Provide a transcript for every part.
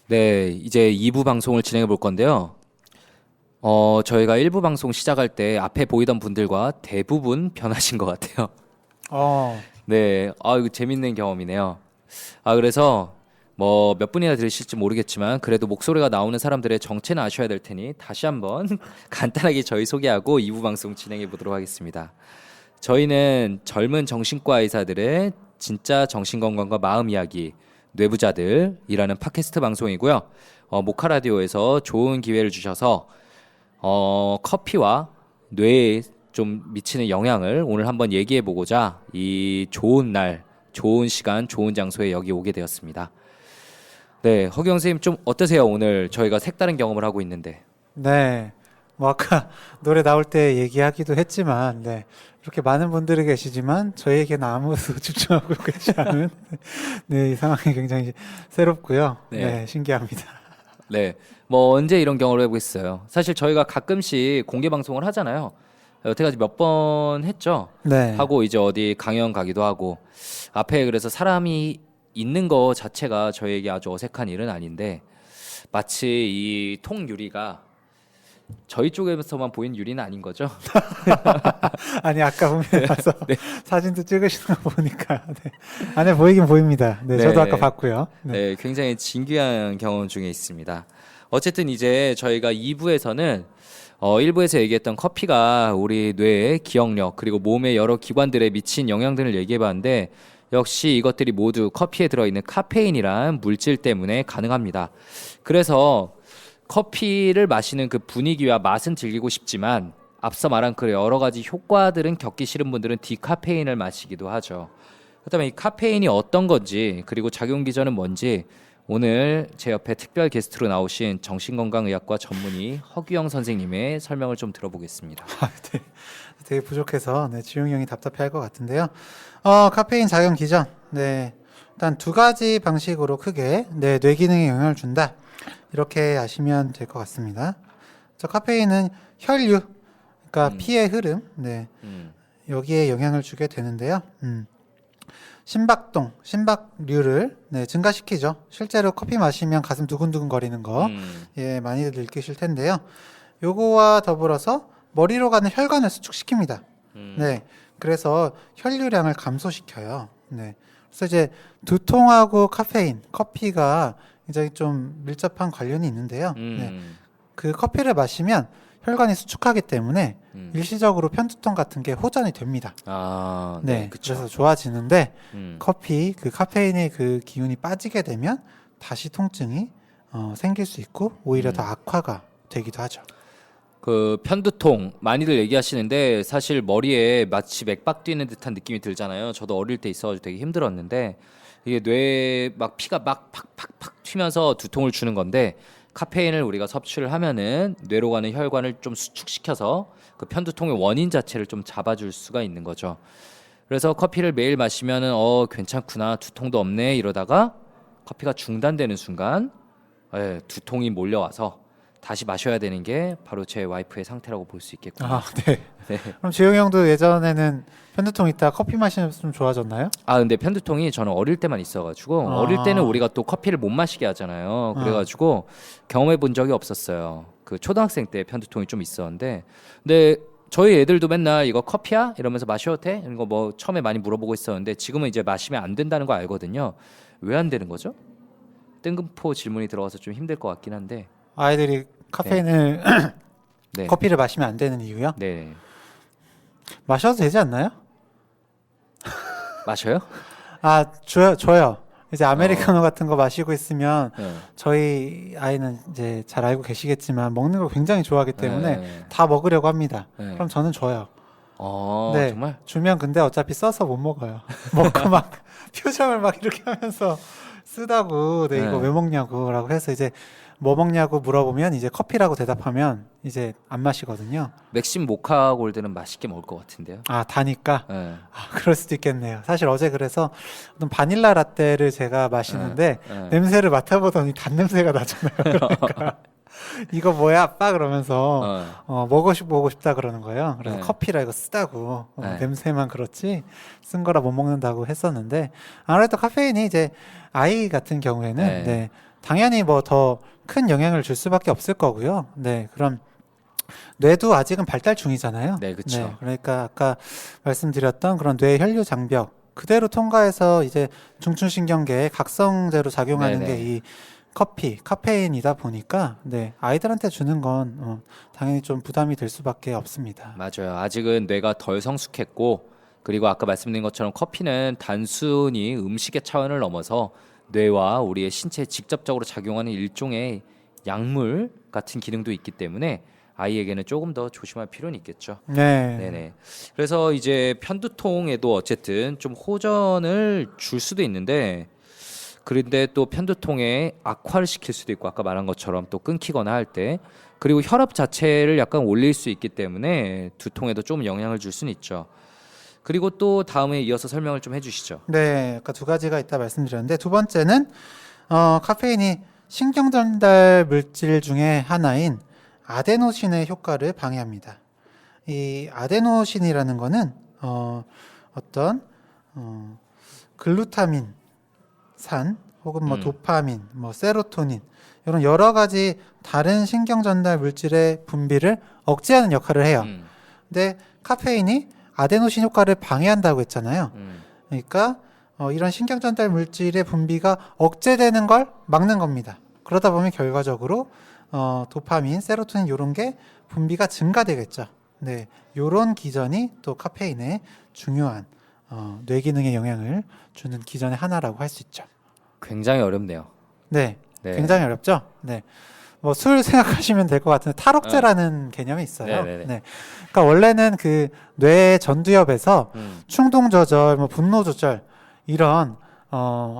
네, 이제 2부 방송을 진행해 볼 건데요. 저희가 1부 방송 시작할 때 앞에 보이던 분들과 대부분 변하신 것 같아요. 어, 네, 이거 재밌는 경험이네요. 그래서 뭐 몇 분이나 들으실지 모르겠지만 그래도 목소리가 나오는 사람들의 정체는 아셔야 될 테니 다시 한번 간단하게 저희 소개하고 2부 방송 진행해 보도록 하겠습니다. 저희는 젊은 정신과 의사들의 진짜 정신건강과 마음 이야기, 뇌부자들이라는 팟캐스트 방송이고요. 모카 라디오에서 좋은 기회를 주셔서 커피와 뇌에 좀 미치는 영향을 오늘 한번 얘기해 보고자 이 좋은 날, 좋은 시간, 좋은 장소에 여기 오게 되었습니다. 네, 허경 선생님 좀 어떠세요? 오늘 저희가 색다른 경험을 하고 있는데. 네. 뭐 아까 노래 나올 때 얘기하기도 했지만, 네. 이렇게 많은 분들이 계시지만 저희에게는 아무도 집중하고 계시지 않은 네, 이 상황이 굉장히 새롭고요. 네. 네, 신기합니다. 네, 뭐 언제 이런 경험을 해보겠어요. 사실 저희가 가끔씩 공개 방송을 하잖아요. 여태까지 몇 번 했죠. 네. 하고 이제 어디 강연 가기도 하고 앞에 그래서 사람이 있는 거 자체가 저희에게 아주 어색한 일은 아닌데 마치 이 통유리가 저희 쪽에서만 보이는 유리는 아닌 거죠. 아니, 아까 보면 와서 네. 사진도 찍으시는 거 보니까, 네. 안에 보이긴 보입니다. 네, 저도 아까 봤고요. 네. 네, 굉장히 진귀한 경험 중에 있습니다. 어쨌든 이제 저희가 2부에서는 1부에서 얘기했던 커피가 우리 뇌의 기억력 그리고 몸의 여러 기관들에 미친 영향들을 얘기해봤는데 역시 이것들이 모두 커피에 들어있는 카페인이란 물질 때문에 가능합니다. 그래서 커피를 마시는 그 분위기와 맛은 즐기고 싶지만 앞서 말한 그 여러 가지 효과들은 겪기 싫은 분들은 디카페인을 마시기도 하죠. 그렇다면 이 카페인이 어떤 건지 그리고 작용 기전은 뭔지 오늘 제 옆에 특별 게스트로 나오신 정신건강의학과 전문의 허규영 선생님의 설명을 좀 들어보겠습니다. 네. 되게 부족해서 네, 지용이 형이 답답해할 것 같은데요. 카페인 작용 기전. 네. 일단 두 가지 방식으로 크게 네, 뇌 기능에 영향을 준다. 이렇게 아시면 될 것 같습니다. 저 카페인은 혈류, 그러니까 피의 흐름, 네, 음, 여기에 영향을 주게 되는데요. 심박동, 심박류를 네, 증가시키죠. 실제로 커피 마시면 가슴 두근두근 거리는 거, 예, 많이들 느끼실 텐데요. 요거와 더불어서 머리로 가는 혈관을 수축시킵니다. 네, 그래서 혈류량을 감소시켜요. 네, 그래서 이제 두통하고 카페인, 커피가 굉장히 좀 밀접한 관련이 있는데요. 네, 그 커피를 마시면 혈관이 수축하기 때문에 일시적으로 편두통 같은 게 호전이 됩니다. 네, 그쵸. 그래서 좋아지는데 음. 커피 그 카페인의 그 기운이 빠지게 되면 다시 통증이 생길 수 있고 오히려 더 악화가 되기도 하죠. 그 편두통 많이들 얘기하시는데 사실 머리에 마치 맥박 뛰는 듯한 느낌이 들잖아요. 저도 어릴 때 있어가지고 되게 힘들었는데 이게 뇌에 막 피가 막 팍팍팍 튀면서 두통을 주는 건데 카페인을 우리가 섭취를 하면은 뇌로 가는 혈관을 좀 수축시켜서 그 편두통의 원인 자체를 좀 잡아줄 수가 있는 거죠. 그래서 커피를 매일 마시면은 괜찮구나 두통도 없네 이러다가 커피가 중단되는 순간 두통이 몰려와서 다시 마셔야 되는 게 바로 제 와이프의 상태라고 볼 수 있겠군요. 네. 네. 그럼 지용이 형도 예전에는 편두통 있다 커피 마시면서 좀 좋아졌나요? 근데 편두통이 저는 어릴 때만 있어가지고 어릴 때는 우리가 또 커피를 못 마시게 하잖아요. 그래가지고 경험해 본 적이 없었어요. 그 초등학생 때 편두통이 좀 있었는데, 근데 저희 애들도 맨날 이거 커피야? 이러면서 마셔도 돼? 이런 거 뭐 처음에 많이 물어보고 있었는데 지금은 이제 마시면 안 된다는 거 알거든요. 왜 안 되는 거죠? 뜬금포 질문이 들어가서 좀 힘들 것 같긴 한데. 아이들이 카페인을 네. 커피를 마시면 안 되는 이유요? 네. 마셔도 되지 않나요? 마셔요? 줘요. 이제 아메리카노 같은 거 마시고 있으면 네. 저희 아이는 이제 잘 알고 계시겠지만 먹는 걸 굉장히 좋아하기 때문에 네. 다 먹으려고 합니다. 네. 그럼 저는 줘요. 네, 정말? 주면 근데 어차피 써서 못 먹어요. 먹고 막 표정을 막 이렇게 하면서 쓰다고, 네, 이거 네. 왜 먹냐고 라고 해서 이제 뭐 먹냐고 물어보면 이제 커피라고 대답하면 이제 안 마시거든요. 맥심 모카 골드는 맛있게 먹을 것 같은데요. 다니까? 네. 그럴 수도 있겠네요. 사실 어제 그래서 어떤 바닐라 라떼를 제가 마시는데 네. 냄새를 맡아보더니 단 냄새가 나잖아요. 그러니까 이거 뭐야 아빠 그러면서 먹고 싶다 그러는 거예요. 그래서 네. 커피라 이거 쓰다고 네. 냄새만 그렇지 쓴 거라 못 먹는다고 했었는데 아무래도 카페인이 이제 아이 같은 경우에는 네. 네, 당연히 뭐 더 큰 영향을 줄 수밖에 없을 거고요. 네, 그럼 뇌도 아직은 발달 중이잖아요. 네, 그렇죠. 그러니까 아까 말씀드렸던 그런 뇌 혈류 장벽 그대로 통과해서 이제 중추신경계에 각성제로 작용하는 네네. 게 이 커피, 카페인이다 보니까 네, 아이들한테 주는 건 당연히 좀 부담이 될 수밖에 없습니다. 맞아요. 아직은 뇌가 덜 성숙했고 그리고 아까 말씀드린 것처럼 커피는 단순히 음식의 차원을 넘어서 뇌와 우리의 신체에 직접적으로 작용하는 일종의 약물 같은 기능도 있기 때문에 아이에게는 조금 더 조심할 필요는 있겠죠. 네. 네네. 그래서 이제 편두통에도 어쨌든 좀 호전을 줄 수도 있는데 그런데 또 편두통에 악화를 시킬 수도 있고 아까 말한 것처럼 또 끊기거나 할 때 그리고 혈압 자체를 약간 올릴 수 있기 때문에 두통에도 좀 영향을 줄 수는 있죠. 그리고 또 다음에 이어서 설명을 좀 해주시죠. 네, 아까 두 가지가 있다 말씀드렸는데 두 번째는 카페인이 신경 전달 물질 중에 하나인 아데노신의 효과를 방해합니다. 이 아데노신이라는 거는 어떤 글루타민, 산 혹은 뭐 도파민, 뭐 세로토닌 이런 여러 가지 다른 신경 전달 물질의 분비를 억제하는 역할을 해요. 근데 카페인이 아데노신 효과를 방해한다고 했잖아요. 그러니까 이런 신경 전달 물질의 분비가 억제되는 걸 막는 겁니다. 그러다 보면 결과적으로 도파민, 세로토닌 이런 게 분비가 증가되겠죠. 네, 이런 기전이 또 카페인의 중요한 뇌 기능에 영향을 주는 기전의 하나라고 할 수 있죠. 굉장히 어렵네요. 네, 네. 굉장히 어렵죠. 네, 뭐 술 생각하시면 될 것 같은데 탈억제라는 개념이 있어요. 네네네. 네, 그러니까 원래는 그 뇌 전두엽에서 충동 조절, 뭐 분노 조절 이런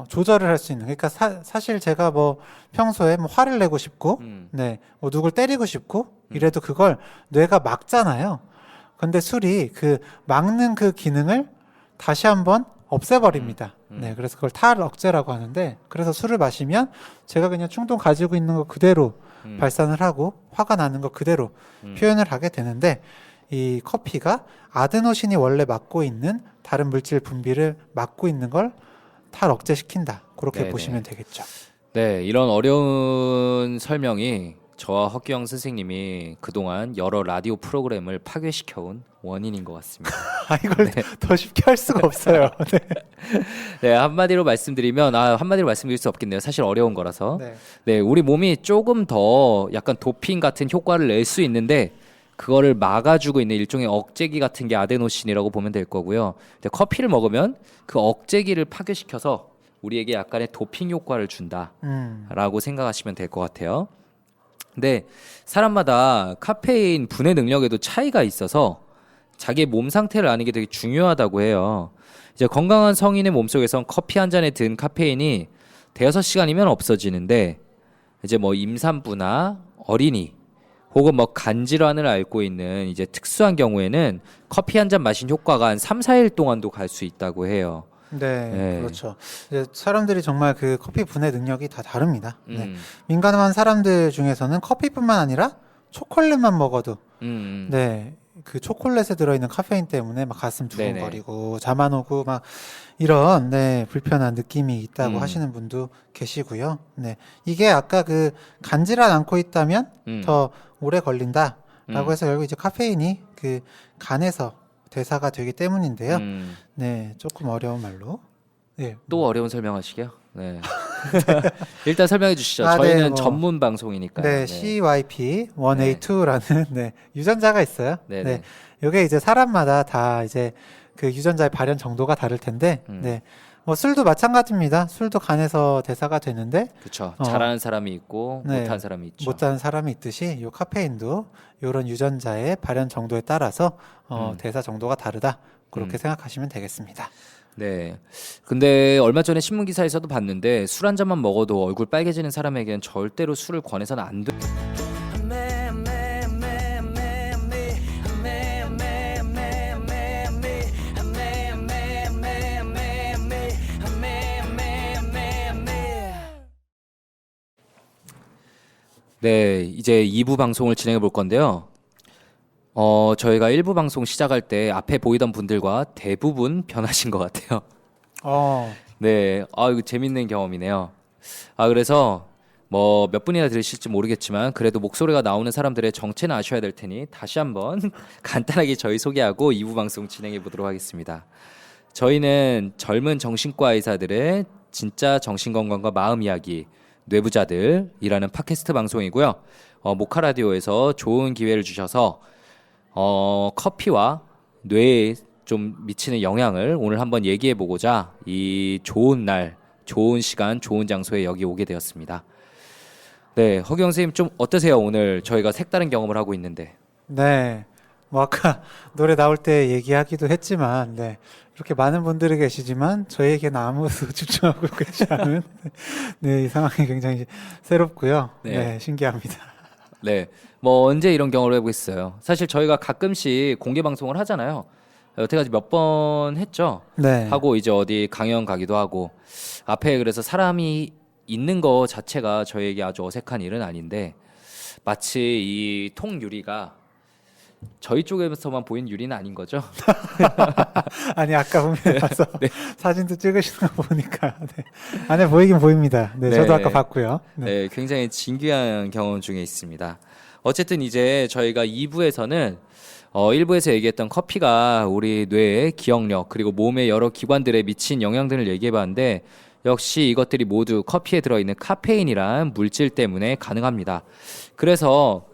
조절을 할 수 있는. 그러니까 사실 제가 뭐 평소에 뭐 화를 내고 싶고, 네, 뭐 누굴 때리고 싶고 이래도 그걸 뇌가 막잖아요. 근데 술이 그 막는 그 기능을 다시 한번 없애버립니다. 네, 그래서 그걸 탈억제라고 하는데, 그래서 술을 마시면 제가 그냥 충동 가지고 있는 거 그대로 발산을 하고 화가 나는 거 그대로 표현을 하게 되는데, 이 커피가 아데노신이 원래 맡고 있는 다른 물질 분비를 막고 있는 걸 탈억제시킨다. 그렇게 네네. 보시면 되겠죠. 네, 이런 어려운 설명이 저와 헛기영 선생님이 그동안 여러 라디오 프로그램을 파괴시켜온 원인인 것 같습니다. 이걸 더 쉽게 할 수가 없어요. 네. 네, 한마디로 말씀드리면 한마디로 말씀드릴 수 없겠네요. 사실 어려운 거라서. 네. 네, 우리 몸이 조금 더 약간 도핑 같은 효과를 낼 수 있는데 그거를 막아주고 있는 일종의 억제기 같은 게 아데노신이라고 보면 될 거고요. 근데 커피를 먹으면 그 억제기를 파괴시켜서 우리에게 약간의 도핑 효과를 준다라고 생각하시면 될 것 같아요. 근데 사람마다 카페인 분해 능력에도 차이가 있어서 자기의 몸 상태를 아는 게 되게 중요하다고 해요. 이제 건강한 성인의 몸속에선 커피 한 잔에 든 카페인이 대여섯 시간이면 없어지는데 이제 뭐 임산부나 어린이 혹은 뭐 간 질환을 앓고 있는 이제 특수한 경우에는 커피 한 잔 마신 효과가 한 3, 4일 동안도 갈 수 있다고 해요. 네, 네. 그렇죠. 이제 사람들이 정말 그 커피 분해 능력이 다 다릅니다. 네. 민감한 사람들 중에서는 커피뿐만 아니라 초콜릿만 먹어도 네, 그 초콜릿에 들어있는 카페인 때문에 막 가슴 두근거리고 잠 안 오고 막 이런 불편한 느낌이 있다고 하시는 분도 계시고요. 네, 이게 아까 그 간질환 않고 있다면 더 오래 걸린다라고 해서 결국 이제 카페인이 그 간에서 대사가 되기 때문인데요. 네, 조금 어려운 말로. 네. 또 어려운 설명하시게요? 네. 일단 설명해 주시죠. 네, 저희는 뭐, 전문 방송이니까요. 네, CYP1A2라는 유전자가 있어요. 네, 네, 이게 이제 사람마다 다 이제 그 유전자의 발현 정도가 다를 텐데, 네, 뭐 술도 마찬가지입니다. 술도 간에서 대사가 되는데, 그렇죠. 잘하는 사람이 있고 못하는 사람이 있죠. 못하는 사람이 있듯이 요 카페인도 이런 유전자의 발현 정도에 따라서 대사 정도가 다르다. 그렇게 생각하시면 되겠습니다. 네. 근데 얼마 전에 신문 기사에서도 봤는데 술 한 잔만 먹어도 얼굴 빨개지는 사람에게는 절대로 술을 권해서는 안 돼. 네, 이제 2부 방송을 진행해 볼 건데요. 저희가 1부 방송 시작할 때 앞에 보이던 분들과 대부분 변하신 것 같아요. 네, 이거 재밌는 경험이네요. 그래서 뭐 몇 분이나 들으실지 모르겠지만 그래도 목소리가 나오는 사람들의 정체는 아셔야 될 테니 다시 한번 간단하게 저희 소개하고 2부 방송 진행해 보도록 하겠습니다. 저희는 젊은 정신과 의사들의 진짜 정신건강과 마음 이야기 뇌부자들이라는 팟캐스트 방송이고요. 모카라디오에서 좋은 기회를 주셔서 커피와 뇌에 좀 미치는 영향을 오늘 한번 얘기해 보고자 이 좋은 날, 좋은 시간, 좋은 장소에 여기 오게 되었습니다. 네, 허경 선생님 좀 어떠세요? 오늘 저희가 색다른 경험을 하고 있는데. 네. 뭐 아까 노래 나올 때 얘기하기도 했지만, 네. 이렇게 많은 분들이 계시지만 저희에게는 아무도 집중하고 계시지 않은 네, 이 상황이 굉장히 새롭고요. 네. 네, 신기합니다. 네, 뭐 언제 이런 경험을 해보겠어요. 사실 저희가 가끔씩 공개 방송을 하잖아요. 여태까지 몇 번 했죠. 네. 하고 이제 어디 강연 가기도 하고 앞에 그래서 사람이 있는 거 자체가 저희에게 아주 어색한 일은 아닌데 마치 이 통유리가 저희 쪽에서만 보이는 유리는 아닌 거죠. 아니 아까 보면 와서 네. 사진도 찍으시는 거 보니까 네. 안에 보이긴 보입니다. 네, 네. 저도 아까 봤고요. 네. 네, 굉장히 진귀한 경험 중에 있습니다. 어쨌든 이제 저희가 2부에서는 1부에서 얘기했던 커피가 우리 뇌의 기억력 그리고 몸의 여러 기관들에 미친 영향들을 얘기해봤는데 역시 이것들이 모두 커피에 들어있는 카페인이란 물질 때문에 가능합니다. 그래서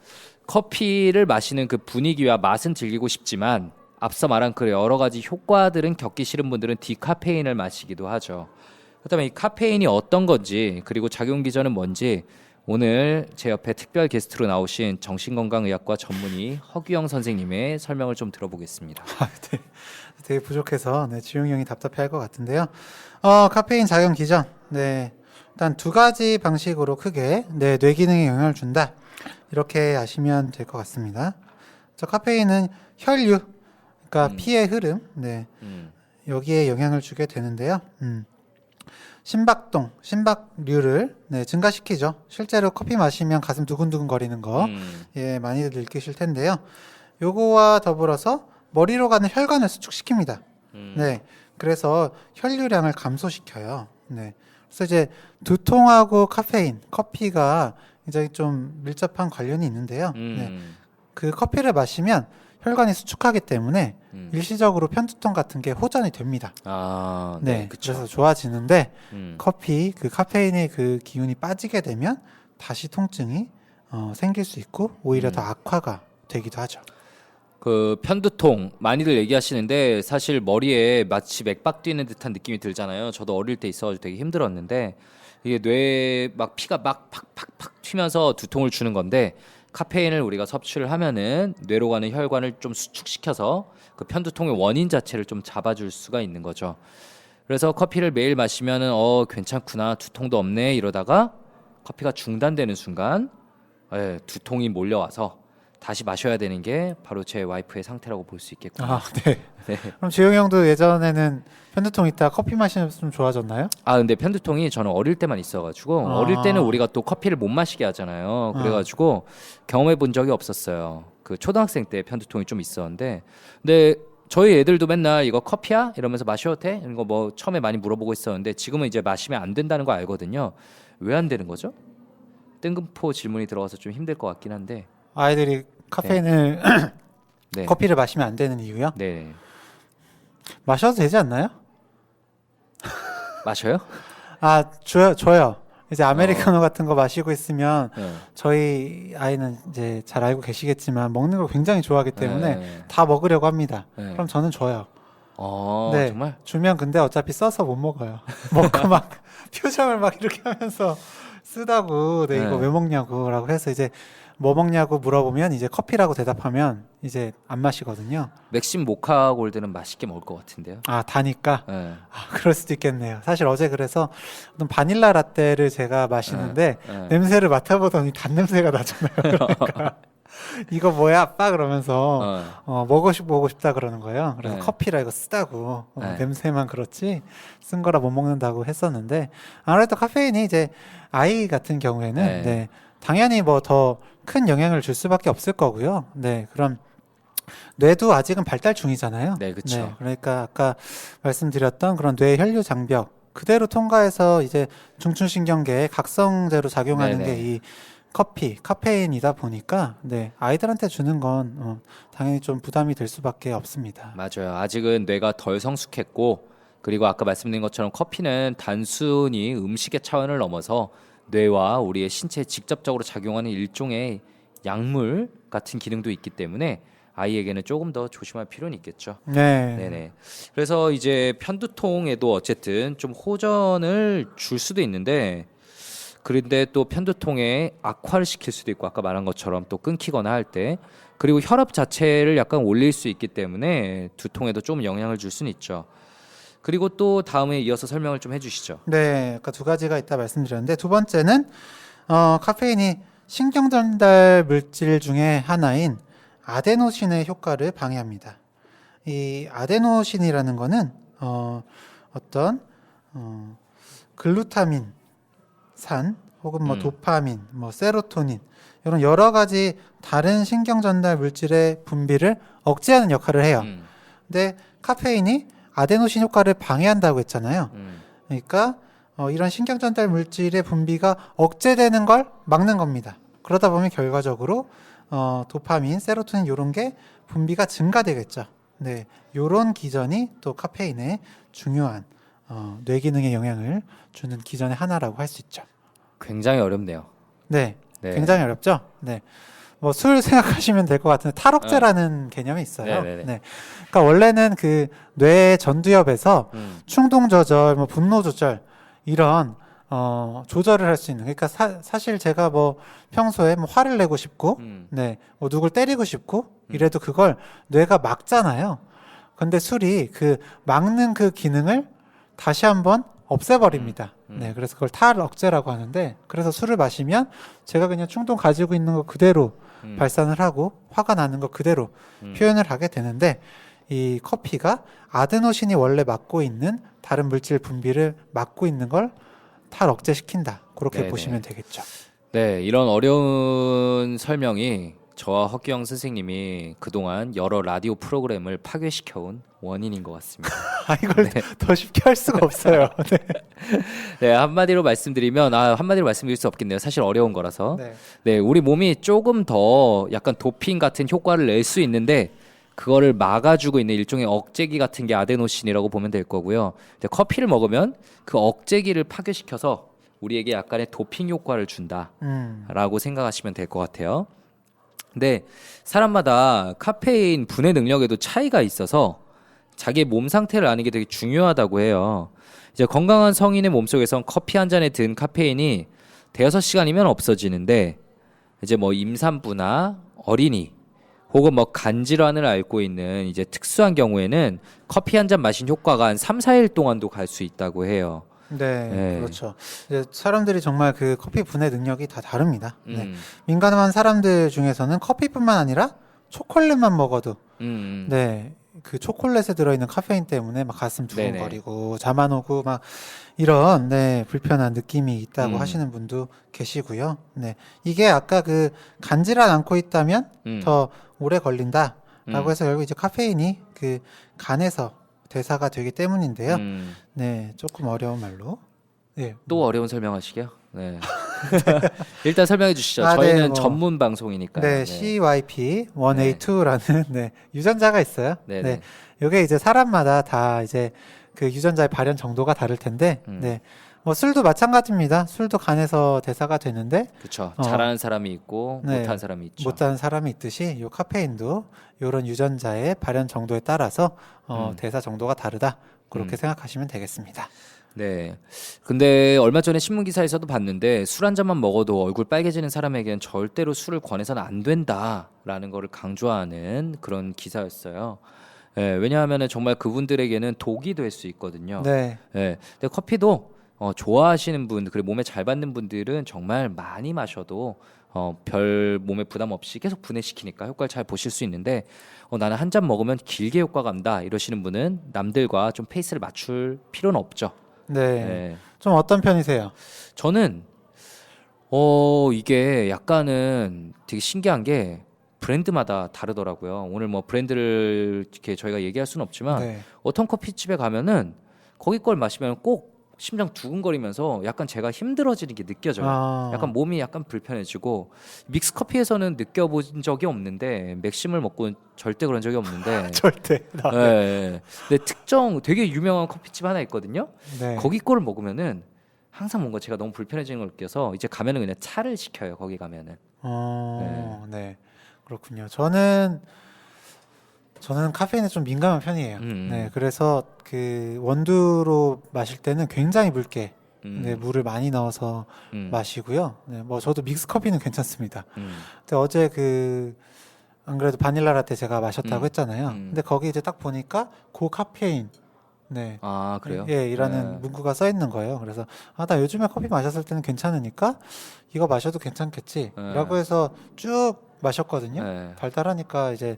커피를 마시는 그 분위기와 맛은 즐기고 싶지만 앞서 말한 그 여러 가지 효과들은 겪기 싫은 분들은 디카페인을 마시기도 하죠. 그렇다면 이 카페인이 어떤 건지 그리고 작용 기전은 뭔지 오늘 제 옆에 특별 게스트로 나오신 정신건강의학과 전문의 허규영 선생님의 설명을 좀 들어보겠습니다. 네. 되게 부족해서 네, 지용이 형이 답답해할 것 같은데요. 카페인 작용 기전. 네. 일단 두 가지 방식으로 크게 네, 뇌 기능에 영향을 준다. 이렇게 아시면 될 것 같습니다. 저 카페인은 혈류, 그러니까 피의 흐름, 네, 여기에 영향을 주게 되는데요. 심박동, 심박류를 네, 증가시키죠. 실제로 커피 마시면 가슴 두근두근 거리는 거, 예, 많이들 느끼실 텐데요. 요거와 더불어서 머리로 가는 혈관을 수축시킵니다. 네, 그래서 혈류량을 감소시켜요. 네, 그래서 이제 두통하고 카페인, 커피가 굉장히 좀 밀접한 관련이 있는데요. 네, 그 커피를 마시면 혈관이 수축하기 때문에 일시적으로 편두통 같은 게 호전이 됩니다. 아, 네, 그쵸. 그래서 좋아지는데 커피 그 카페인의 그 기운이 빠지게 되면 다시 통증이 생길 수 있고 오히려 더 악화가 되기도 하죠. 그 편두통 많이들 얘기하시는데 사실 머리에 마치 맥박 뛰는 듯한 느낌이 들잖아요. 저도 어릴 때 있어가지고 되게 힘들었는데 이게 뇌에 막 피가 막 팍팍팍 튀면서 두통을 주는 건데 카페인을 우리가 섭취를 하면은 뇌로 가는 혈관을 좀 수축시켜서 그 편두통의 원인 자체를 좀 잡아줄 수가 있는 거죠. 그래서 커피를 매일 마시면은 괜찮구나 두통도 없네 이러다가 커피가 중단되는 순간 두통이 몰려와서 다시 마셔야 되는 게 바로 제 와이프의 상태라고 볼 수 있겠군요. 아, 네. 네. 그럼 지용이 형도 예전에는 편두통 있다 커피 마시면 좀 좋아졌나요? 아 근데 편두통이 저는 어릴 때만 있어가지고 어릴 때는 우리가 또 커피를 못 마시게 하잖아요. 그래가지고 경험해 본 적이 없었어요. 그 초등학생 때 편두통이 좀 있었는데 근데 저희 애들도 맨날 이거 커피야? 이러면서 마셔도 돼? 이런 거 뭐 처음에 많이 물어보고 있었는데 지금은 이제 마시면 안 된다는 거 알거든요. 왜 안 되는 거죠? 뜬금포 질문이 들어가서 좀 힘들 것 같긴 한데 아이들이 카페인을 네. 커피를 마시면 안 되는 이유요? 네. 마셔도 되지 않나요? 마셔요? 아, 줘요. 이제 아메리카노 같은 거 마시고 있으면 네. 저희 아이는 이제 잘 알고 계시겠지만 먹는 걸 굉장히 좋아하기 때문에 네. 다 먹으려고 합니다. 네. 그럼 저는 줘요. 네, 정말? 주면 근데 어차피 써서 못 먹어요. 먹고 막 표정을 막 이렇게 하면서 쓰다고 네, 이거 네. 왜 먹냐고 라고 해서 이제 뭐 먹냐고 물어보면 이제 커피라고 대답하면 이제 안 마시거든요. 맥심 모카 골드는 맛있게 먹을 것 같은데요. 아, 다니까? 네. 아, 그럴 수도 있겠네요. 사실 어제 그래서 어떤 바닐라 라떼를 제가 마시는데 네. 냄새를 맡아보더니 단 냄새가 나잖아요. 그러니까 이거 뭐야 아빠 그러면서 먹고 싶다 그러는 거예요. 그래서 네. 커피라 이거 쓰다고 네. 냄새만 그렇지 쓴 거라 못 먹는다고 했었는데 아무래도 카페인이 이제 아이 같은 경우에는 네. 네, 당연히 뭐 더 큰 영향을 줄 수밖에 없을 거고요. 네, 그럼 뇌도 아직은 발달 중이잖아요. 네, 그쵸. 그러니까 아까 말씀드렸던 그런 뇌 혈류 장벽 그대로 통과해서 이제 중추신경계에 각성제로 작용하는 네네. 게 이 커피, 카페인이다 보니까 네, 아이들한테 주는 건 당연히 좀 부담이 될 수밖에 없습니다. 맞아요. 아직은 뇌가 덜 성숙했고 그리고 아까 말씀드린 것처럼 커피는 단순히 음식의 차원을 넘어서 뇌와 우리의 신체에 직접적으로 작용하는 일종의 약물 같은 기능도 있기 때문에 아이에게는 조금 더 조심할 필요는 있겠죠. 네. 네네. 그래서 이제 편두통에도 어쨌든 좀 호전을 줄 수도 있는데 그런데 또 편두통에 악화를 시킬 수도 있고 아까 말한 것처럼 또 끊기거나 할 때 그리고 혈압 자체를 약간 올릴 수 있기 때문에 두통에도 좀 영향을 줄 수는 있죠. 그리고 또 다음에 이어서 설명을 좀 해주시죠. 네, 아까 두 가지가 있다 말씀드렸는데 두 번째는 카페인이 신경 전달 물질 중에 하나인 아데노신의 효과를 방해합니다. 이 아데노신이라는 거는 어떤 글루타민, 산 혹은 뭐 도파민, 뭐 세로토닌 이런 여러 가지 다른 신경 전달 물질의 분비를 억제하는 역할을 해요. 근데 카페인이 아데노신 효과를 방해한다고 했잖아요. 그러니까 이런 신경 전달 물질의 분비가 억제되는 걸 막는 겁니다. 그러다 보면 결과적으로 도파민, 세로토닌 이런 게 분비가 증가되겠죠. 네, 이런 기전이 또 카페인의 중요한 뇌 기능에 영향을 주는 기전의 하나라고 할 수 있죠. 굉장히 어렵네요. 네, 네. 굉장히 어렵죠. 네, 뭐 술 생각하시면 될 것 같은데 탈억제라는 개념이 있어요. 네네네. 네, 그러니까 원래는 그 뇌 전두엽에서 충동 조절, 뭐 분노 조절 이런 조절을 할 수 있는. 그러니까 사실 제가 뭐 평소에 뭐 화를 내고 싶고, 네, 뭐 누굴 때리고 싶고 이래도 그걸 뇌가 막잖아요. 근데 술이 그 막는 그 기능을 다시 한번 없애버립니다. 네, 그래서 그걸 탈억제라고 하는데, 그래서 술을 마시면 제가 그냥 충동 가지고 있는 거 그대로 발산을 하고 화가 나는 거 그대로 표현을 하게 되는데, 이 커피가 아데노신이 원래 막고 있는 다른 물질 분비를 막고 있는 걸 탈억제시킨다. 그렇게 네네. 보시면 되겠죠. 네, 이런 어려운 설명이 저와 허기영 선생님이 그동안 여러 라디오 프로그램을 파괴시켜온 원인인 것 같습니다. 이걸 더 쉽게 할 수가 없어요. 네. 네, 한마디로 말씀드리면 한마디로 말씀드릴 수 없겠네요. 사실 어려운 거라서. 네. 네, 우리 몸이 조금 더 약간 도핑 같은 효과를 낼 수 있는데 그거를 막아주고 있는 일종의 억제기 같은 게 아데노신이라고 보면 될 거고요. 근데 커피를 먹으면 그 억제기를 파괴시켜서 우리에게 약간의 도핑 효과를 준다라고 생각하시면 될 것 같아요. 근데 사람마다 카페인 분해 능력에도 차이가 있어서 자기의 몸 상태를 아는 게 되게 중요하다고 해요. 이제 건강한 성인의 몸속에선 커피 한 잔에 든 카페인이 대여섯 시간이면 없어지는데 이제 뭐 임산부나 어린이 혹은 뭐 간 질환을 앓고 있는 이제 특수한 경우에는 커피 한 잔 마신 효과가 한 3, 4일 동안도 갈 수 있다고 해요. 네, 네. 그렇죠. 이제 사람들이 정말 그 커피 분해 능력이 다 다릅니다. 네. 민감한 사람들 중에서는 커피뿐만 아니라 초콜릿만 먹어도 네, 그 초콜릿에 들어있는 카페인 때문에 막 가슴 두근거리고 잠 안 오고 막 이런 네, 불편한 느낌이 있다고 하시는 분도 계시고요. 네, 이게 아까 그 간질환 않고 있다면 더 오래 걸린다라고 해서 결국 이제 카페인이 그 간에서 대사가 되기 때문인데요. 네, 조금 어려운 말로. 네. 또 어려운 설명하시게요? 네. 일단 설명해 주시죠. 네, 저희는 뭐, 전문 방송이니까요. 네, CYP1A2라는 네, 유전자가 있어요. 네네. 네, 이게 이제 사람마다 다 이제 그 유전자의 발현 정도가 다를 텐데, 네, 뭐 술도 마찬가지입니다. 술도 간에서 대사가 되는데, 그렇죠. 잘하는 사람이 있고 네, 못하는 사람이 있죠. 못하는 사람이 있듯이 요 카페인도 이런 유전자의 발현 정도에 따라서 대사 정도가 다르다. 그렇게 생각하시면 되겠습니다. 네. 근데 얼마 전에 신문 기사에서도 봤는데 술 한 잔만 먹어도 얼굴 빨개지는 사람에게는 절대로 술을 권해서는 안 된다라는 거를 강조하는 그런 기사였어요. 예, 왜냐하면은 정말 그분들에게는 독이 될 수 있거든요. 네, 예. 근데 커피도 좋아하시는 분, 그리고 몸에 잘 받는 분들은 정말 많이 마셔도 별 몸에 부담 없이 계속 분해시키니까 효과를 잘 보실 수 있는데 나는 한 잔 먹으면 길게 효과 간다 이러시는 분은 남들과 좀 페이스를 맞출 필요는 없죠. 네, 네. 좀 어떤 편이세요? 저는 이게 약간은 되게 신기한 게 브랜드마다 다르더라고요. 오늘 뭐 브랜드를 이렇게 저희가 얘기할 수는 없지만 네, 어떤 커피집에 가면은 거기 걸 마시면 꼭 심장 두근거리면서 약간 제가 힘들어지는 게 느껴져요. 약간 몸이 약간 불편해지고 믹스 커피에서는 느껴본 적이 없는데 맥심을 먹고는 절대 그런 적이 없는데 절대. 네. 근데 특정 되게 유명한 커피집 하나 있거든요. 네. 거기 거를 먹으면은 항상 뭔가 제가 너무 불편해지는 걸 느껴서 이제 가면은 그냥 차를 시켜요. 거기 가면은. 네. 그렇군요. 저는 카페인에 좀 민감한 편이에요. 네, 그래서 그 원두로 마실 때는 굉장히 묽게 네, 물을 많이 넣어서 마시고요. 네, 뭐 저도 믹스 커피는 괜찮습니다. 근데 어제 안 그래도 바닐라 라떼 제가 마셨다고 했잖아요. 근데 거기 이제 딱 보니까 고카페인 네. 아 그래요? 예, 이라는 네. 문구가 써 있는 거예요. 그래서 나 요즘에 커피 마셨을 때는 괜찮으니까 이거 마셔도 괜찮겠지라고 네. 해서 쭉 마셨거든요. 네. 달달하니까 이제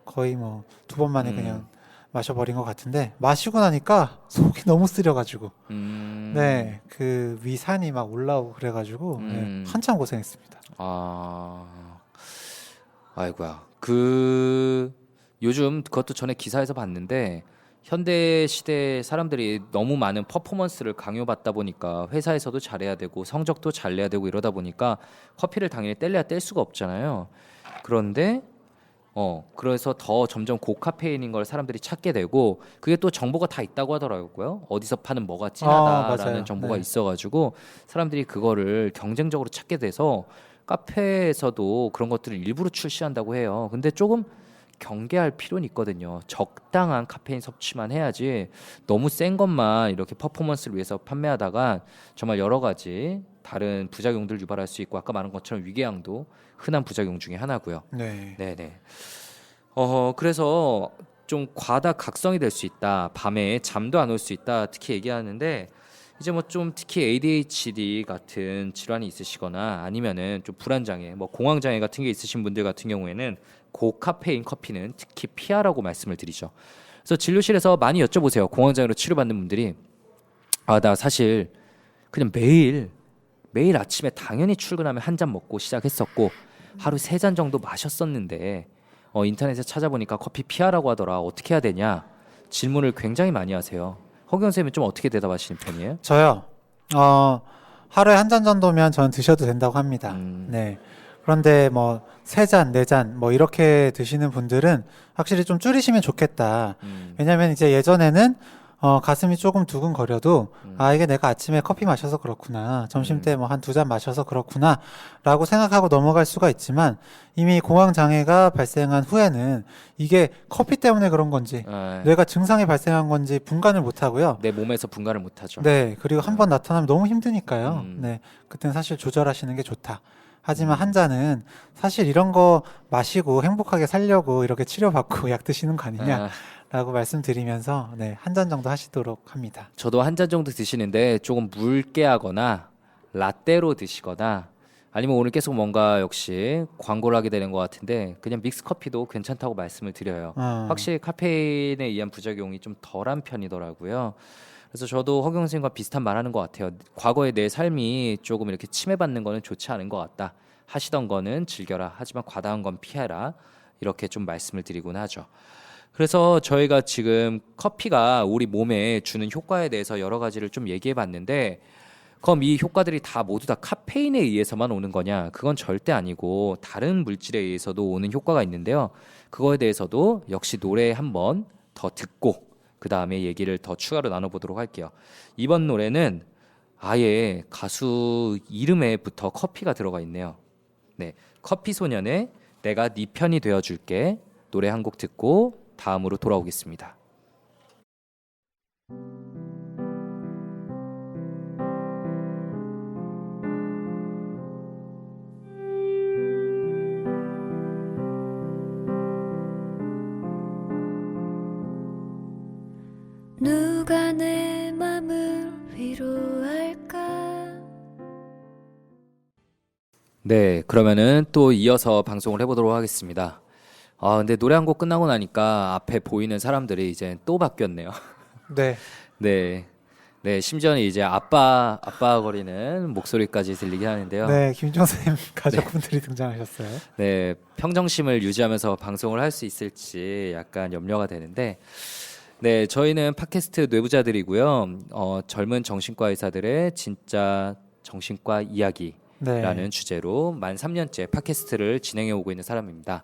거의 뭐 2번 만에 그냥 마셔버린 것 같은데 마시고 나니까 속이 너무 쓰려가지고 네, 그 위산이 막 올라오고 그래가지고 네, 한참 고생했습니다. 아이고야. 요즘 그것도 전에 기사에서 봤는데 현대 시대 사람들이 너무 많은 퍼포먼스를 강요받다 보니까 회사에서도 잘해야 되고 성적도 잘 내야 되고 이러다 보니까 커피를 당연히 뗄래야 뗄 수가 없잖아요. 그런데 그래서 더 점점 고카페인인 걸 사람들이 찾게 되고 그게 또 정보가 다 있다고 하더라고요. 어디서 파는 뭐가 진하다라는 맞아요. 정보가 네. 있어가지고 사람들이 그거를 경쟁적으로 찾게 돼서 카페에서도 그런 것들을 일부러 출시한다고 해요. 근데 조금 경계할 필요는 있거든요. 적당한 카페인 섭취만 해야지 너무 센 것만 이렇게 퍼포먼스를 위해서 판매하다가 정말 여러 가지 다른 부작용들 유발할 수 있고 아까 말한 것처럼 위궤양도 흔한 부작용 중에 하나고요. 네. 네네. 그래서 좀 과다 각성이 될 수 있다. 밤에 잠도 안 올 수 있다. 특히 얘기하는데 이제 뭐 좀 특히 ADHD 같은 질환이 있으시거나 아니면은 좀 불안장애, 뭐 공황장애 같은 게 있으신 분들 같은 경우에는 고카페인 커피는 특히 피하라고 말씀을 드리죠. 그래서 진료실에서 많이 여쭤보세요. 공황장애로 치료받는 분들이 나 사실 그냥 매일 아침에 당연히 출근하면 한 잔 먹고 시작했었고 하루 3잔 정도 마셨었는데 인터넷에 찾아보니까 커피 피하라고 하더라. 어떻게 해야 되냐? 질문을 굉장히 많이 하세요. 허경 쌤은 좀 어떻게 대답하시는 편이에요? 저요. 하루에 한 잔 정도면 저는 드셔도 된다고 합니다. 네. 그런데 뭐 3잔, 4잔 뭐 이렇게 드시는 분들은 확실히 좀 줄이시면 좋겠다. 왜냐면 이제 예전에는 가슴이 조금 두근거려도 이게 내가 아침에 커피 마셔서 그렇구나. 점심 때 뭐 한 2잔 마셔서 그렇구나. 라고 생각하고 넘어갈 수가 있지만 이미 공황 장애가 발생한 후에는 이게 커피 때문에 그런 건지 뇌가 증상이 발생한 건지 분간을 못 하고요. 내 몸에서 분간을 못 하죠. 네. 그리고 한 번 나타나면 너무 힘드니까요. 네. 그때는 사실 조절하시는 게 좋다. 하지만 한 잔은 사실 이런 거 마시고 행복하게 살려고 이렇게 치료받고 약 드시는 거 아니냐라고 말씀드리면서 네, 한 잔 정도 하시도록 합니다. 저도 한 잔 정도 드시는데 조금 묽게 하거나 라떼로 드시거나 아니면 오늘 계속 뭔가 역시 광고를 하게 되는 것 같은데 그냥 믹스 커피도 괜찮다고 말씀을 드려요. 확실히 카페인에 의한 부작용이 좀 덜한 편이더라고요. 그래서 저도 허경 선생님과 비슷한 말하는 것 같아요. 과거에 내 삶이 조금 이렇게 침해받는 거는 좋지 않은 것 같다. 하시던 거는 즐겨라. 하지만 과다한 건 피해라. 이렇게 좀 말씀을 드리곤 하죠. 그래서 저희가 지금 커피가 우리 몸에 주는 효과에 대해서 여러 가지를 좀 얘기해 봤는데 그럼 이 효과들이 다 모두 다 카페인에 의해서만 오는 거냐? 그건 절대 아니고 다른 물질에 의해서도 오는 효과가 있는데요. 그거에 대해서도 역시 노래 한번 더 듣고 그 다음에 얘기를 더 추가로 나눠보도록 할게요. 이번 노래는 아예 가수 이름에부터 커피가 들어가 있네요. 네, 커피소년의 내가 네 편이 되어줄게 노래 한 곡 듣고 다음으로 돌아오겠습니다. 누가 내 맘을 위로할까? 네, 그러면은 또 이어서 방송을 해보도록 하겠습니다. 근데 노래 한 곡 끝나고 나니까 앞에 보이는 사람들이 이제 또 바뀌었네요. 네. 네, 네, 심지어는 이제 아빠 거리는 목소리까지 들리게 하는데요. 네, 김종쌤 가족분들이 등장하셨어요. 네, 평정심을 유지하면서 방송을 할 수 있을지 약간 염려가 되는데 네, 저희는 팟캐스트 뇌부자들이고요. 젊은 정신과 의사들의 진짜 정신과 이야기라는 네. 주제로 만 3년째 팟캐스트를 진행해 오고 있는 사람입니다.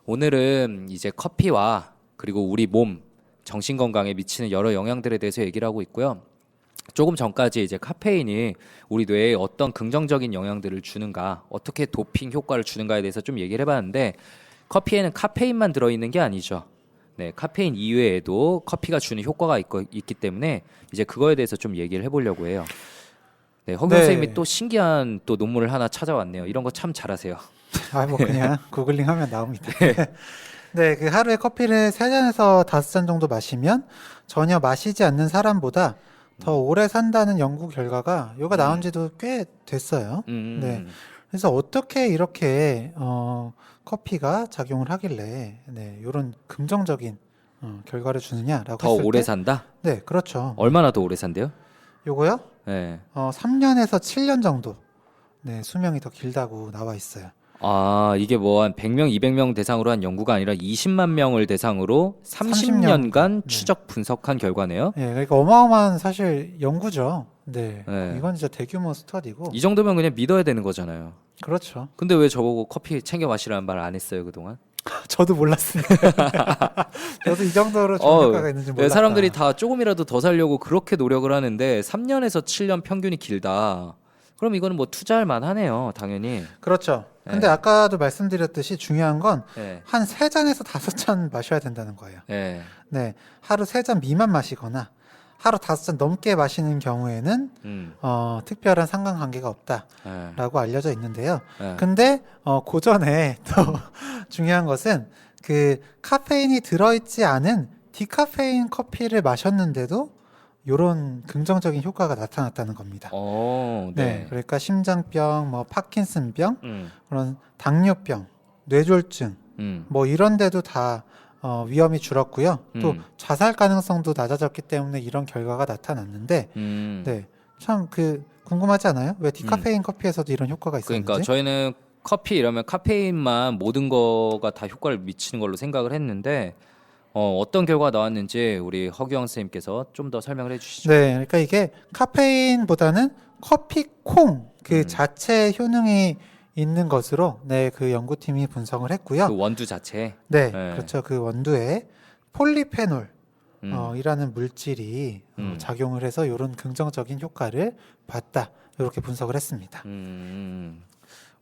오늘은 이제 커피와 그리고 우리 몸, 정신 건강에 미치는 여러 영향들에 대해서 얘기를 하고 있고요. 조금 전까지 이제 카페인이 우리 뇌에 어떤 긍정적인 영향들을 주는가, 어떻게 도핑 효과를 주는가에 대해서 좀 얘기를 해봤는데, 커피에는 카페인만 들어있는 게 아니죠. 네, 카페인 이외에도 커피가 주는 효과가 있기 때문에 이제 그거에 대해서 좀 얘기를 해보려고 해요. 네, 허경 네. 선생님이 또 신기한 또 논문을 하나 찾아왔네요. 이런 거 참 잘하세요. 뭐 그냥 구글링하면 나옵니다. 네, 그 하루에 커피를 3잔에서 5잔 정도 마시면 전혀 마시지 않는 사람보다 더 오래 산다는 연구 결과가 요가 나온 지도 꽤 됐어요. 네. 그래서 어떻게 이렇게 커피가 작용을 하길래 이런 긍정적인 결과를 주느냐라고 더 했을 오래 때, 산다? 네, 그렇죠. 얼마나 더 오래 산대요? 요거요? 네. 3년에서 7년 정도 네, 수명이 더 길다고 나와 있어요. 아, 이게 뭐 한 100명, 200명 대상으로 한 연구가 아니라 20만 명을 대상으로 30년간 네. 추적 분석한 결과네요. 네, 그러니까 어마어마한 사실 연구죠. 네, 네. 이건 진짜 대규모 스터디고. 이 정도면 그냥 믿어야 되는 거잖아요. 그렇죠. 근데 왜 저보고 커피 챙겨 마시라는 말 안 했어요, 그동안? 저도 몰랐으니까. 저도 이 정도로 좋은 효과가 있는지 왜 몰랐다. 사람들이 다 조금이라도 더 살려고 그렇게 노력을 하는데 3년에서 7년 평균이 길다. 그럼 이거는 뭐 투자할 만하네요, 당연히. 그렇죠. 근데 네. 아까도 말씀드렸듯이 중요한 건 네. 한 3잔에서 5잔 마셔야 된다는 거예요. 네. 네, 하루 3잔 미만 마시거나 하루 5잔 넘게 마시는 경우에는 특별한 상관관계가 없다라고 네. 알려져 있는데요. 네. 근데 그 전에 또 중요한 것은 그 카페인이 들어있지 않은 디카페인 커피를 마셨는데도 이런 긍정적인 효과가 나타났다는 겁니다. 네. 네, 그러니까 심장병, 뭐 파킨슨병, 음. 그런 당뇨병, 뇌졸중, 뭐 이런 데도 다 위험이 줄었고요. 또 자살 가능성도 낮아졌기 때문에 이런 결과가 나타났는데, 네, 참 그 궁금하지 않아요? 왜 디카페인 커피에서도 이런 효과가 있었는지? 그러니까 저희는 커피 이러면 카페인만 모든 거가 다 효과를 미치는 걸로 생각을 했는데 어떤 결과가 나왔는지 우리 허규영 선생님께서 좀 더 설명을 해주시죠. 네, 그러니까 이게 카페인보다는 커피콩 그 자체 효능이 있는 것으로 그 연구팀이 분석을 했고요. 그 원두 자체. 네, 네. 그렇죠. 그 원두에 폴리페놀 음. 이라는 물질이 작용을 해서 이런 긍정적인 효과를 봤다. 이렇게 분석을 했습니다.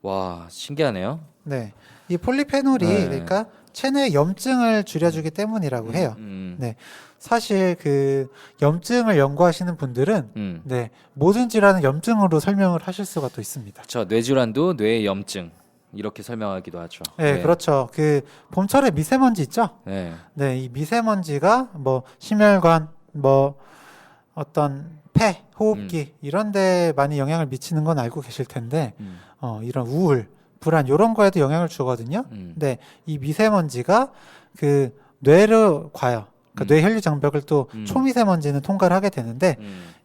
와, 신기하네요. 네, 이 폴리페놀이 네. 그러니까 체내 염증을 줄여주기 때문이라고 해요. 네, 사실 그 염증을 연구하시는 분들은 네, 모든 질환은 염증으로 설명을 하실 수가 또 있습니다. 저 뇌질환도 뇌의 염증 이렇게 설명하기도 하죠. 네, 그렇죠. 그 봄철에 미세먼지 있죠. 네. 네, 이 미세먼지가 뭐 심혈관, 뭐 어떤 폐, 호흡기 이런 데 많이 영향을 미치는 건 알고 계실 텐데 이런 우울, 불안 이런 거에도 영향을 주거든요. 근데 이 미세먼지가 그 뇌로 과요. 그러니까 뇌 혈류 장벽을 또 초미세먼지는 통과를 하게 되는데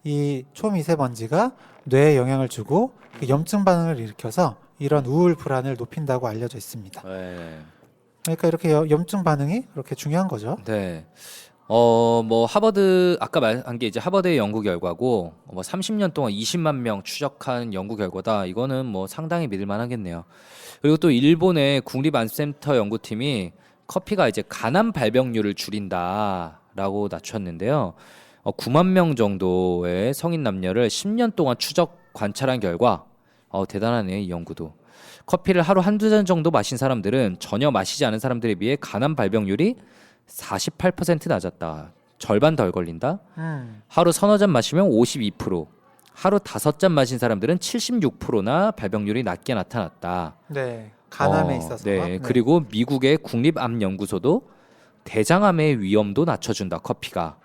이 초미세먼지가 뇌에 영향을 주고 그 염증 반응을 일으켜서 이런 우울 불안을 높인다고 알려져 있습니다. 네. 그러니까 이렇게 염증 반응이 그렇게 중요한 거죠. 네. 뭐 하버드 아까 말한 게 이제 하버드의 연구 결과고 뭐 30년 동안 20만 명 추적한 연구 결과다. 이거는 뭐 상당히 믿을 만하겠네요. 그리고 또 일본의 국립암센터 연구팀이 커피가 이제 간암 발병률을 줄인다라고 낮췄는데요. 9만 명 정도의 성인 남녀를 10년 동안 추적 관찰한 결과 대단하네, 이 연구도. 커피를 하루 한두 잔 정도 마신 사람들은 전혀 마시지 않은 사람들에 비해 간암 발병률이 48% 낮았다. 절반 덜 걸린다. 하루 서너 잔 마시면 52%, 하루 5잔 마신 사람들은 76%나 발병률이 낮게 나타났다. 네, 간암에 있어서. 네. 그리고 미국의 국립암연구소도 대장암의 위험도 낮춰준다, 커피가.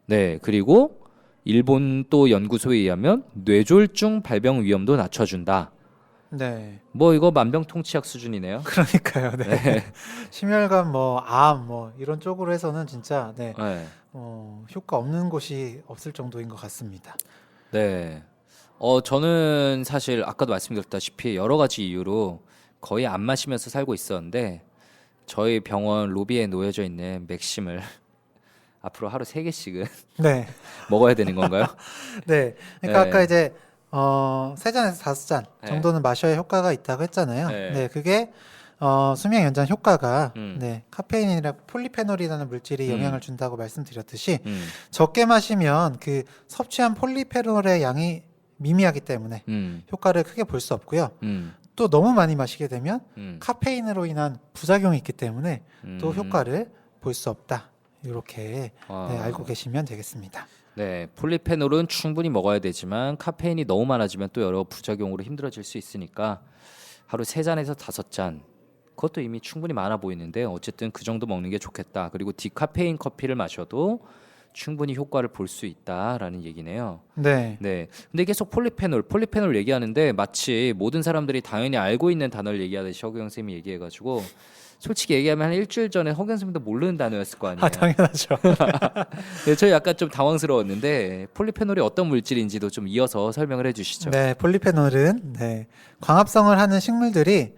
네, 그리고 일본 또 연구소에 의하면 뇌졸중 발병 위험도 낮춰준다. 네. 뭐 이거 만병통치약 수준이네요. 그러니까요. 네. 심혈관 뭐 암 뭐 이런 쪽으로 해서는 진짜 네. 네. 효과 없는 곳이 없을 정도인 것 같습니다. 네. 저는 사실 아까도 말씀드렸다시피 여러 가지 이유로 거의 안 마시면서 살고 있었는데 저희 병원 로비에 놓여져 있는 맥심을 앞으로 하루 3개씩은 네. 먹어야 되는 건가요? 네. 그러니까 네. 아까 이제 3잔에서 5잔 네. 정도는 마셔야 효과가 있다고 했잖아요. 네. 네. 그게 수명 연장 효과가 음. 네, 카페인이나 폴리페놀이라는 물질이 음. 영향을 준다고 말씀드렸듯이 음. 적게 마시면 그 섭취한 폴리페놀의 양이 미미하기 때문에 효과를 크게 볼 수 없고요. 또 너무 많이 마시게 되면 카페인으로 인한 부작용이 있기 때문에 또 효과를 볼 수 없다. 이렇게 네, 알고 계시면 되겠습니다. 네, 폴리페놀은 충분히 먹어야 되지만 카페인이 너무 많아지면 또 여러 부작용으로 힘들어질 수 있으니까 하루 3잔에서 5잔 그것도 이미 충분히 많아 보이는데 어쨌든 그 정도 먹는 게 좋겠다. 그리고 디카페인 커피를 마셔도 충분히 효과를 볼 수 있다라는 얘기네요. 네. 네. 근데 계속 폴리페놀 얘기하는데 마치 모든 사람들이 당연히 알고 있는 단어를 얘기하듯이 허경 선생님이 얘기해가지고 솔직히 얘기하면 한 일주일 전에 허경 선생님도 모르는 단어였을 거 아니에요. 당연하죠. 네, 저 약간 좀 당황스러웠는데 폴리페놀이 어떤 물질인지도 좀 이어서 설명을 해주시죠. 네, 폴리페놀은 네, 광합성을 하는 식물들이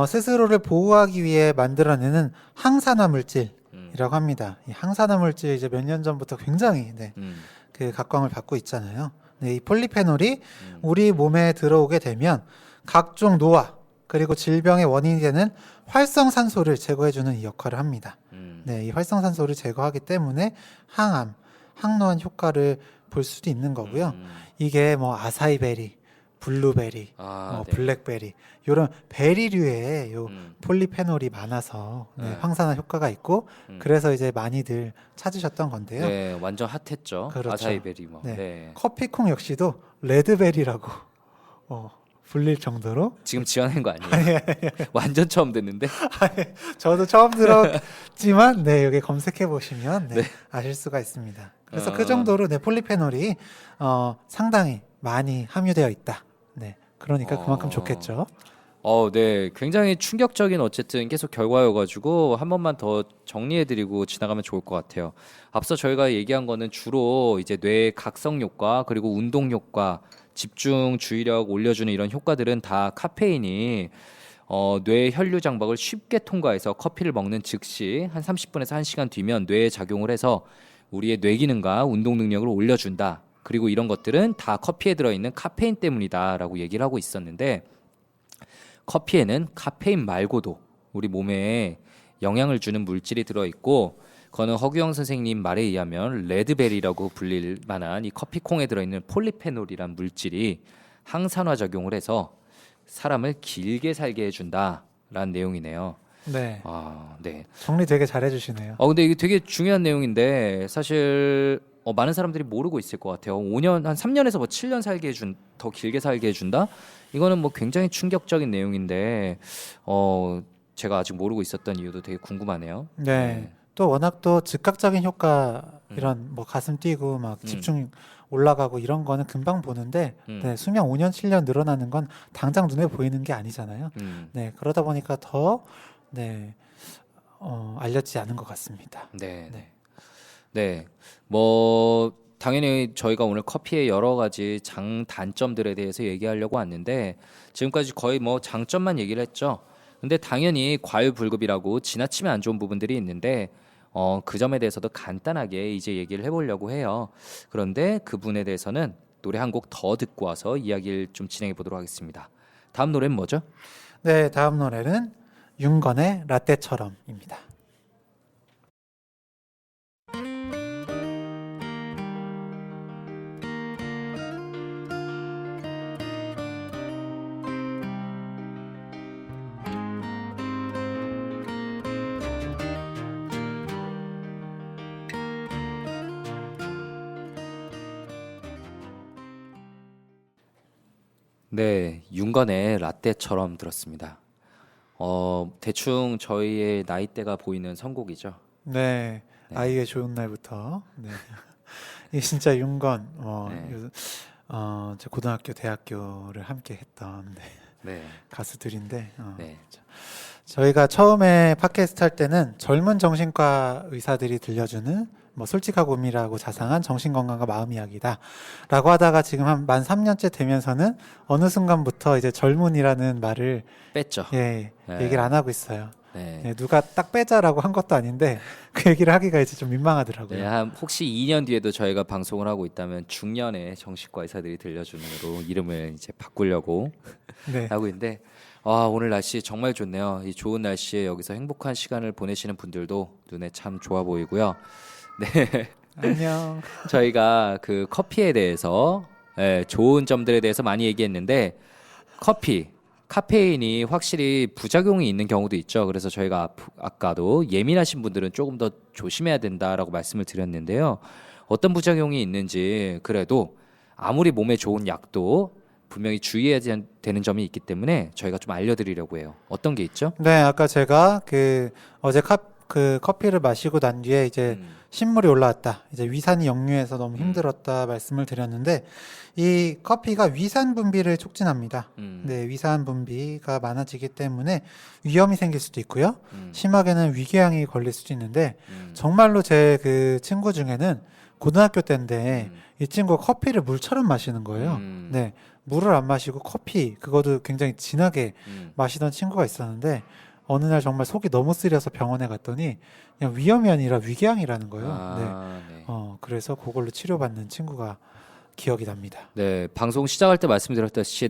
스스로를 보호하기 위해 만들어내는 항산화 물질이라고 합니다. 이 항산화 물질 이제 몇 년 전부터 굉장히 네, 그 각광을 받고 있잖아요. 네, 이 폴리페놀이 우리 몸에 들어오게 되면 각종 노화 그리고 질병의 원인이 되는 활성산소를 제거해주는 이 역할을 합니다. 네, 이 활성산소를 제거하기 때문에 항암, 항노화 효과를 볼 수도 있는 거고요. 이게 뭐 아사이베리, 블루베리, 네. 블랙베리 이런 베리류의 요 폴리페놀이 많아서 네, 항산화 효과가 있고 그래서 이제 많이들 찾으셨던 건데요. 네, 완전 핫했죠. 그렇죠. 아사이베리 뭐. 네. 네. 커피콩 역시도 레드베리라고 불릴 정도로 지금 지어낸 거 아니에요? 완전 처음 듣는데. 저도 처음 들었지만 네, 여기 검색해 보시면 네, 네. 아실 수가 있습니다. 그래서 그 정도로 네, 폴리페놀이 상당히 많이 함유되어 있다. 네, 그러니까 그만큼 좋겠죠. 네, 굉장히 충격적인 어쨌든 계속 결과여가지고 한 번만 더 정리해드리고 지나가면 좋을 것 같아요. 앞서 저희가 얘기한 거는 주로 이제 뇌 각성 효과 그리고 운동 효과, 집중 주의력 올려주는 이런 효과들은 다 카페인이 뇌 혈류 장벽을 쉽게 통과해서 커피를 먹는 즉시 한 30분에서 1시간 뒤면 뇌에 작용을 해서 우리의 뇌 기능과 운동 능력을 올려준다. 그리고 이런 것들은 다 커피에 들어있는 카페인 때문이다라고 얘기를 하고 있었는데 커피에는 카페인 말고도 우리 몸에 영향을 주는 물질이 들어있고 그거는 허규영 선생님 말에 의하면 레드베리라고 불릴 만한 이 커피콩에 들어있는 폴리페놀이란 물질이 항산화 작용을 해서 사람을 길게 살게 해준다라는 내용이네요. 네, 네. 정리 되게 잘해주시네요. 근데 이게 되게 중요한 내용인데 사실 많은 사람들이 모르고 있을 것 같아요. 5년, 한 3년에서 뭐 7년 더 길게 살게 해준다? 이거는 뭐 굉장히 충격적인 내용인데 제가 아직 모르고 있었던 이유도 되게 궁금하네요. 네. 또 워낙 또 즉각적인 효과 이런 뭐 가슴 뛰고 막 집중 올라가고 이런 거는 금방 보는데 네, 수명 5년 7년 늘어나는 건 당장 눈에 보이는 게 아니잖아요. 네, 그러다 보니까 더 네, 알려지지 않은 것 같습니다. 네. 네. 네. 뭐 당연히 저희가 오늘 커피의 여러 가지 장단점들에 대해서 얘기하려고 왔는데 지금까지 거의 뭐 장점만 얘기를 했죠. 근데 당연히 과유불급이라고 지나치면 안 좋은 부분들이 있는데 그 점에 대해서도 간단하게 이제 얘기를 해보려고 해요. 그런데 그 부분에 대해서는 노래 한 곡 더 듣고 와서 이야기를 좀 진행해 보도록 하겠습니다. 다음 노래는 뭐죠? 네, 다음 노래는 윤건의 라떼처럼입니다. 네, 윤건의 라떼처럼 들었습니다. 대충 저희의 나이대가 보이는 선곡이죠. 네, 네. 아이의 좋은 날부터. 네. 이 진짜 윤건, 네. 저 고등학교, 대학교를 함께 했던 네. 가수들인데, 네. 저희가 처음에 팟캐스트 할 때는 젊은 정신과 의사들이 들려주는 뭐 솔직하고 은밀하고 자상한 정신건강과 마음 이야기다 라고 하다가 지금 만 3년째 되면서는 어느 순간부터 이제 젊은이라는 말을 뺐죠. 예, 네. 얘기를 안 하고 있어요. 네. 네, 누가 딱 빼자라고 한 것도 아닌데 그 얘기를 하기가 이제 좀 민망하더라고요. 네, 혹시 2년 뒤에도 저희가 방송을 하고 있다면 중년에 정신과 의사들이 들려주는으로 이름을 이제 바꾸려고 네. 하고 있는데 오늘 날씨 정말 좋네요. 이 좋은 날씨에 여기서 행복한 시간을 보내시는 분들도 눈에 참 좋아 보이고요. 네, 안녕. 저희가 그 커피에 대해서 좋은 점들에 대해서 많이 얘기했는데 카페인이 확실히 부작용이 있는 경우도 있죠. 그래서 저희가 아까도 예민하신 분들은 조금 더 조심해야 된다라고 말씀을 드렸는데요. 어떤 부작용이 있는지 그래도 아무리 몸에 좋은 약도 분명히 주의해야 되는 점이 있기 때문에 저희가 좀 알려드리려고 해요. 어떤 게 있죠? 네, 아까 제가 어제 그 커피를 마시고 난 뒤에 이제 신물이 올라왔다. 이제 위산이 역류해서 너무 힘들었다 말씀을 드렸는데 이 커피가 위산 분비를 촉진합니다. 네, 위산 분비가 많아지기 때문에 위염이 생길 수도 있고요. 심하게는 위궤양이 걸릴 수도 있는데 정말로 제 그 친구 중에는 고등학교 때인데 이 친구가 커피를 물처럼 마시는 거예요. 네, 물을 안 마시고 커피 그것도 굉장히 진하게 마시던 친구가 있었는데 어느 날 정말 속이 너무 쓰려서 병원에 갔더니 그냥 위염이 아니라 위궤양이라는 거예요. 네. 그래서 그걸로 치료받는 친구가 기억이 납니다. 네, 방송 시작할 때 말씀드렸듯이